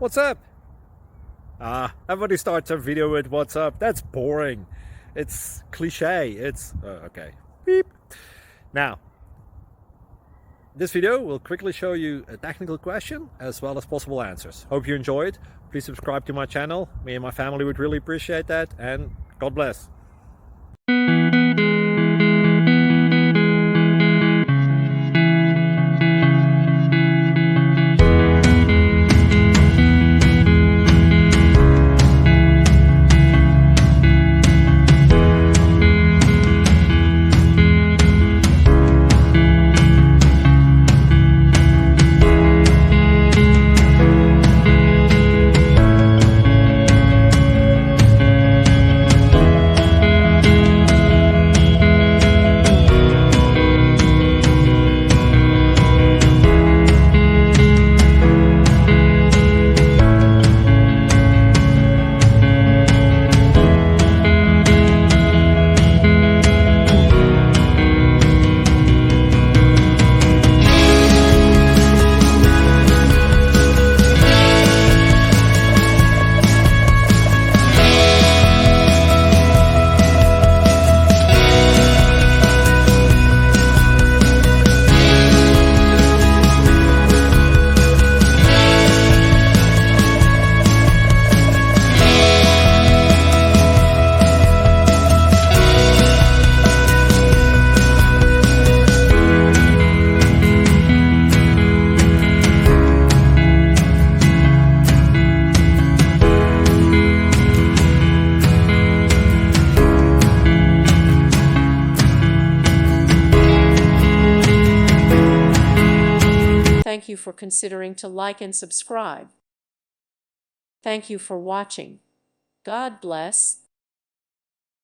what's up? Everybody starts a video with what's up. That's boring. It's cliche. It's okay. Beep. Now, this video will quickly show you a technical question as well as possible answers. Hope you enjoyed. Please subscribe to my channel. Me and my family would really appreciate that, and God bless. Thank you for considering to like and subscribe. Thank you for watching. God bless.